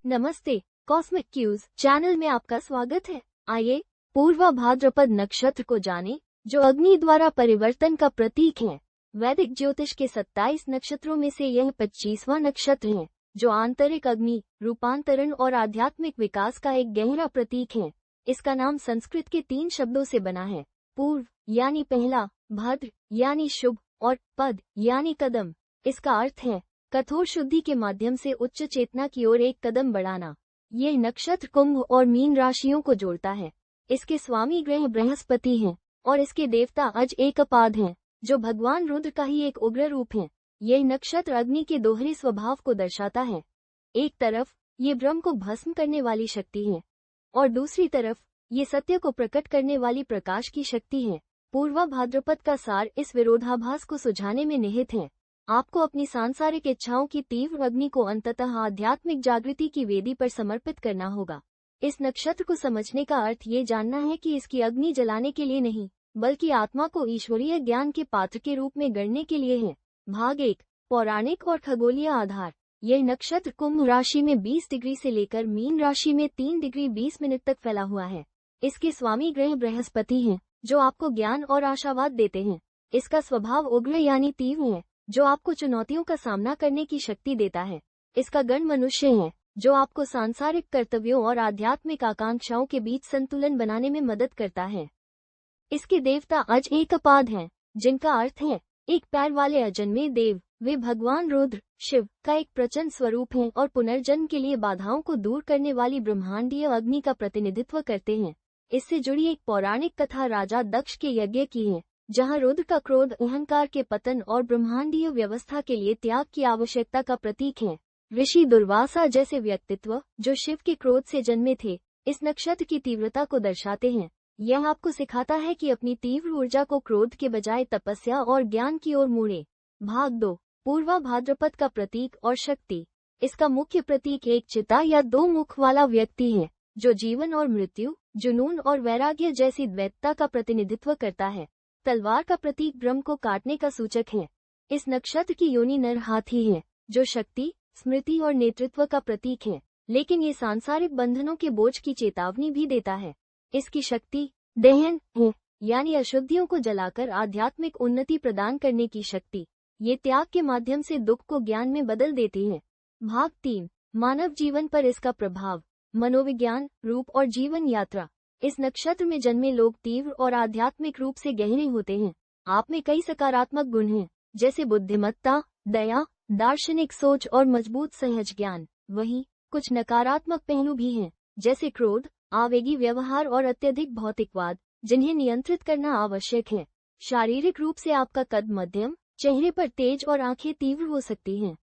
नमस्ते, cosmic cues channel में आपका स्वागत है। आइए पूर्वा भाद्रपद नक्षत्र को जानें, जो अग्नि द्वारा परिवर्तन का प्रतीक है। वैदिक ज्योतिष के 27 नक्षत्रों में से यह 25वां नक्षत्र है, जो आंतरिक अग्नि, रूपांतरण और आध्यात्मिक विकास का एक गहरा प्रतीक है। इसका नाम संस्कृत के 3 शब्दों से बना है, पूर्व यानी पहला, भद्र यानी शुभ और पद यानी कदम। इसका अर्थ है कठोर शुद्धि के माध्यम से उच्च चेतना की ओर एक कदम बढ़ाना। ये नक्षत्र कुंभ और मीन राशियों को जोड़ता है। इसके स्वामी ग्रह बृहस्पति हैं और इसके देवता अज एकपाद हैं, जो भगवान रुद्र का ही एक उग्र रूप हैं। यह नक्षत्र अग्नि के दोहरे स्वभाव को दर्शाता है। एक तरफ ये ब्रह्म को भस्म करने वाली शक्ति है और दूसरी तरफ ये सत्य को प्रकट करने वाली प्रकाश की शक्ति है। पूर्वा भाद्रपद का सार इस विरोधाभास को सुझाने में निहित है। आपको अपनी सांसारिक इच्छाओं की तीव्र अग्नि को अंततः आध्यात्मिक जागृति की वेदी पर समर्पित करना होगा। इस नक्षत्र को समझने का अर्थ ये जानना है कि इसकी अग्नि जलाने के लिए नहीं, बल्कि आत्मा को ईश्वरीय ज्ञान के पात्र के रूप में गढ़ने के लिए है। भाग 1, पौराणिक और खगोलीय आधार। यह नक्षत्र कुंभ राशि में 20 डिग्री से लेकर मीन राशि में 3 डिग्री 20 मिनट तक फैला हुआ है। इसके स्वामी ग्रह बृहस्पति हैं, जो आपको ज्ञान और आशावाद देते हैं। इसका स्वभाव उग्र यानी तीव्र है, जो आपको चुनौतियों का सामना करने की शक्ति देता है। इसका गण मनुष्य है, जो आपको सांसारिक कर्तव्यों और आध्यात्मिक आकांक्षाओं के बीच संतुलन बनाने में मदद करता है। इसके देवता अज एकपाद हैं, जिनका अर्थ है एक पैर वाले अजन्मे देव। वे भगवान रुद्र, शिव का एक प्रचंड स्वरूप हैं और पुनर्जन्म के लिए बाधाओं को दूर करने वाली ब्रह्मांडीय अग्नि का प्रतिनिधित्व करते हैं। इससे जुड़ी एक पौराणिक कथा राजा दक्ष के यज्ञ की है, जहां रुद्र का क्रोध अहंकार के पतन और ब्रह्मांडीय व्यवस्था के लिए त्याग की आवश्यकता का प्रतीक है। ऋषि दुर्वासा जैसे व्यक्तित्व, जो शिव के क्रोध से जन्मे थे, इस नक्षत्र की तीव्रता को दर्शाते हैं। यह आपको सिखाता है कि अपनी तीव्र ऊर्जा को क्रोध के बजाय तपस्या और ज्ञान की ओर मोड़े। भाग 2, पूर्वा भाद्रपद का प्रतीक और शक्ति। इसका मुख्य प्रतीक एक चिता या 2 मुख वाला व्यक्ति है, जो जीवन और मृत्यु, जुनून और वैराग्य जैसी द्वैतता का प्रतिनिधित्व करता है। तलवार का प्रतीक ब्रह्म को काटने का सूचक है। इस नक्षत्र की योनि नर हाथी है, जो शक्ति, स्मृति और नेतृत्व का प्रतीक है, लेकिन ये सांसारिक बंधनों के बोझ की चेतावनी भी देता है। इसकी शक्ति दहन है, यानी अशुद्धियों को जलाकर आध्यात्मिक उन्नति प्रदान करने की शक्ति। ये त्याग के माध्यम से दुख को ज्ञान में बदल देती है। भाग 3, मानव जीवन पर इसका प्रभाव। मनोविज्ञान, रूप और जीवन यात्रा। इस नक्षत्र में जन्मे लोग तीव्र और आध्यात्मिक रूप से गहरे होते हैं। आप में कई सकारात्मक गुण हैं, जैसे बुद्धिमत्ता, दया, दार्शनिक सोच और मजबूत सहज ज्ञान। वहीं कुछ नकारात्मक पहलू भी हैं, जैसे क्रोध, आवेगी व्यवहार और अत्यधिक भौतिकवाद, जिन्हें नियंत्रित करना आवश्यक है। शारीरिक रूप से आपका कद मध्यम, चेहरे पर तेज और आंखें तीव्र हो सकती हैं।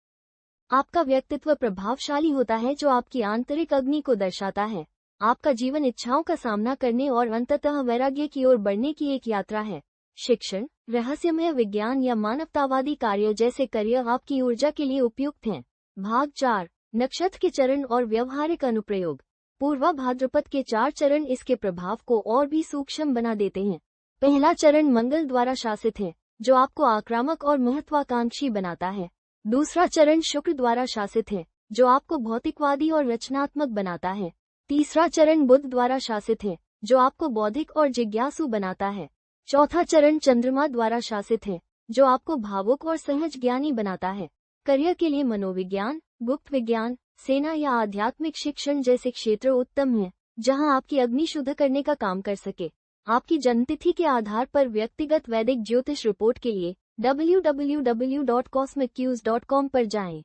आपका व्यक्तित्व प्रभावशाली होता है, जो आपकी आंतरिक अग्नि को दर्शाता है। आपका जीवन इच्छाओं का सामना करने और अंततः वैराग्य की ओर बढ़ने की एक यात्रा है। शिक्षण, रहस्यमय विज्ञान या मानवतावादी कार्य जैसे करियर आपकी ऊर्जा के लिए उपयुक्त हैं। भाग 4, नक्षत्र के चरण और व्यवहारिक अनुप्रयोग। पूर्वा भाद्रपद के 4 चरण इसके प्रभाव को और भी सूक्ष्म बना देते हैं। पहला चरण मंगल द्वारा शासित है, जो आपको आक्रामक और महत्वाकांक्षी बनाता है। दूसरा चरण शुक्र द्वारा शासित है, जो आपको भौतिकवादी और रचनात्मक बनाता है। तीसरा चरण बुध द्वारा शासित है, जो आपको बौद्धिक और जिज्ञासु बनाता है। चौथा चरण चंद्रमा द्वारा शासित है, जो आपको भावुक और सहज ज्ञानी बनाता है। करियर के लिए मनोविज्ञान, गुप्त विज्ञान, सेना या आध्यात्मिक शिक्षण जैसे क्षेत्र उत्तम हैं, जहां आपकी अग्नि शुद्ध करने का काम कर सके। आपकी जन्मतिथि के आधार पर व्यक्तिगत वैदिक ज्योतिष रिपोर्ट के लिए www.cosmiccues.com पर जाएं।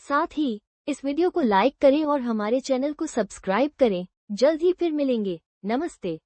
साथ ही इस वीडियो को लाइक करें और हमारे चैनल को सब्सक्राइब करें। जल्द ही फिर मिलेंगे। नमस्ते।